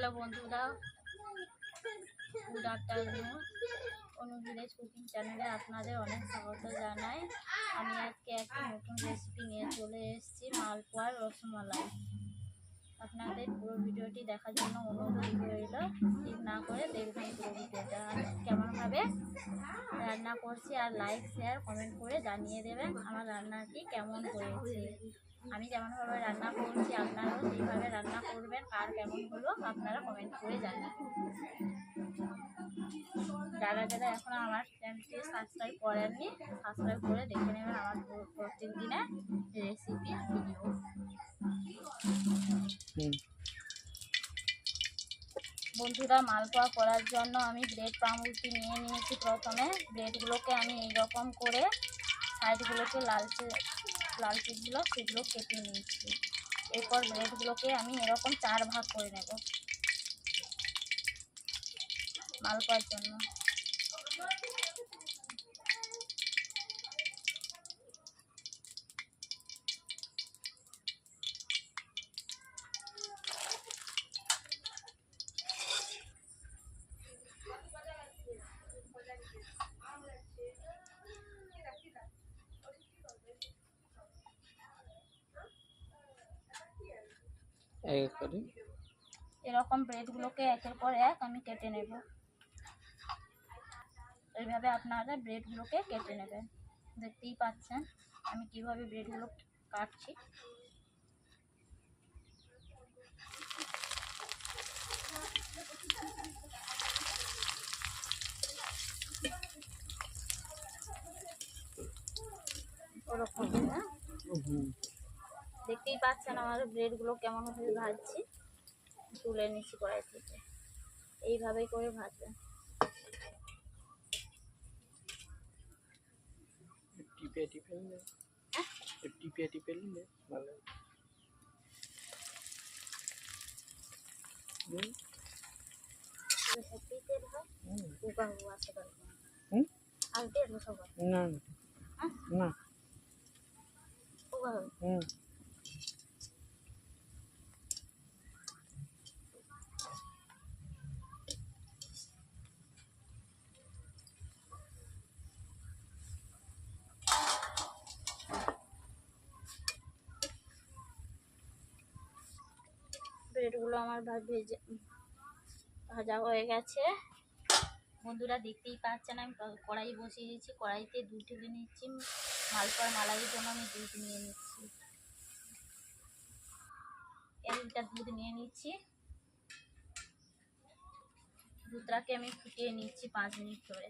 Hello বন্ধুরা, good afternoon. অনু village cooking চ্যানেলে আপনাদের অনেক স্বাগত জানাই। আমি আজকে একটা নতুন রেসিপি নিয়ে চলে এসেছি, মালপোয়ার রসমালাই। আপনাদের পুরো ভিডিওটি দেখার জন্য অনুরোধ রইল, স্কিপ না করে দেখবেন পুরো ভিডিওটা। আর কেমনভাবে রান্না করছি আর লাইক শেয়ার কমেন্ট করে জানিয়ে দেবেন আমার রান্নাটি কেমন হয়েছে। আমি যেমনভাবে রান্না করছি আপনারাও সেইভাবে রান্না করবেন। আর কেমন হলো আপনারা কমেন্ট করে জানাবেন। যারা যারা এখনো আমার চ্যানেলটি সাবস্ক্রাইব করেননি, সাবস্ক্রাইব করে দেখে নেবেন আমার প্রত্যেক দিনের রেসিপি ভিডিও। বন্ধুরা, মালপোয়া করার জন্য আমি ব্রেড পাউরুটি নিয়ে নিয়েছি। প্রথমে ব্রেডগুলোকে আমি এইরকম করে সাইডগুলোকে লাল পিসগুলো সেগুলো কেটে নিয়েছি। এরপর ব্রেডগুলোকে আমি এরকম 4 ভাগ করে নেব মালপোয়ার জন্য। এরকম ব্রেডগুলোকে একের পর এক আমি কেটে নেব। এইভাবে আপনারা ব্রেডগুলোকে কেটে নেবেন। দেখতেই পাচ্ছেন আমি কিভাবে ব্রেডগুলো কাটছি। ওরকম না, দেখতেই পাচ্ছেন আমার ব্রেডগুলো কেমনভাবে ভাজছি। তুলে নিচ্ছি কড়াই থেকে, এইভাবেই করে ভাজবেন। টিপে নিলে ভালো। না না ব্রেডগুলো আমার ভাজা হয়ে গেছে। বন্ধুরা, দেখতেই পাচ্ছেন আমি কড়াই বসিয়ে দিয়েছি। কড়াইতে দুধ ঢেলে নিচ্ছি। মালপোয়ার মালাইয়ের জন্য আমি দুধ নিয়ে নিচ্ছি। 1 লিটার দুধ নিয়ে নিচ্ছি। দুধটাকে আমি ফুটিয়ে নিচ্ছি 5 মিনিট ধরে।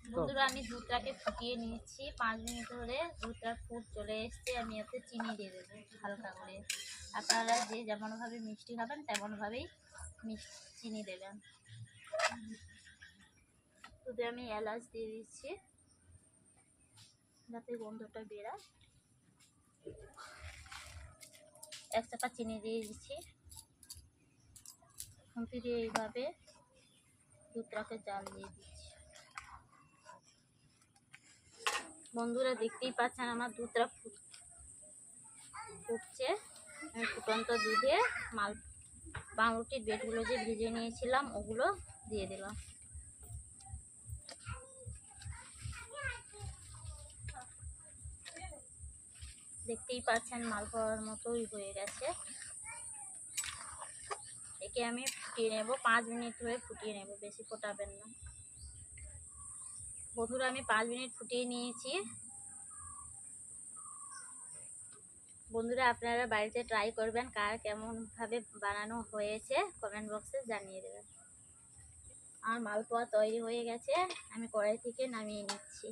বন্ধুরা, আমি দুধটাকে ফুটিয়ে নিচ্ছি 5 মিনিট ধরে। দুধটার ফুট চলে এসছে। আমি এতে চিনি দিয়ে দেবো হালকা করে। আপনারা যে যেমনভাবে মিষ্টি খাবেন তেমনভাবেই চিনি দেবেন। দুধে আমি এলাচ দিয়ে দিচ্ছি যাতে গন্ধটা বেরায়। 1 চামচ চিনি দিয়ে দিচ্ছি। খুন্তি দিয়ে এইভাবে দুধটাকে জাল দিয়ে দিচ্ছি। বন্ধুরা, দেখতেই পাচ্ছেন আমার দুধটা ফুটছে। আমি ফুটন্ত দুধে পাউরুটির ব্রেডগুলো যে ভেজে নিয়েছিলাম ওগুলো দিয়ে দিলাম। দেখতেই পাচ্ছেন মালপোয়ার মতোই হয়ে গেছে। একে আমি ফুটিয়ে নেব 5 মিনিট ধরে ফুটিয়ে নেব, বেশি ফোটাবেন না। বন্ধুরা, আমি 5 মিনিট ফুটিয়ে নিয়েছি। বন্ধুরা, আপনারা বাড়িতে ট্রাই করবেন। কার কেমনভাবে বানানো হয়েছে কমেন্ট বক্সে জানিয়ে দেবেন। আর মালপোয়া তৈরি হয়ে গেছে, আমি কড়াই থেকে নামিয়ে নিচ্ছি।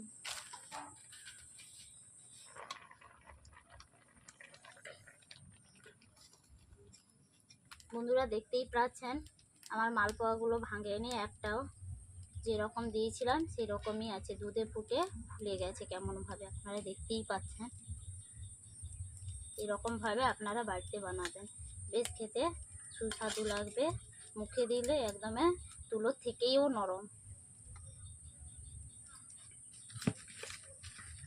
বন্ধুরা, দেখতেই পাচ্ছেন আমার মালপোয়াগুলো ভাঙেনি একটাও। যেরকম দিয়েছিলাম সেরকমই আছে। দুধে ফুটে ফুলে গেছে কেমনভাবে, আপনারা দেখতেই পাচ্ছেন। এরকমভাবে আপনারা বাড়িতে বানাবেন, বেশ খেতে সুস্বাদু লাগবে। মুখে দিলে একদমে তুলোর থেকেও নরম।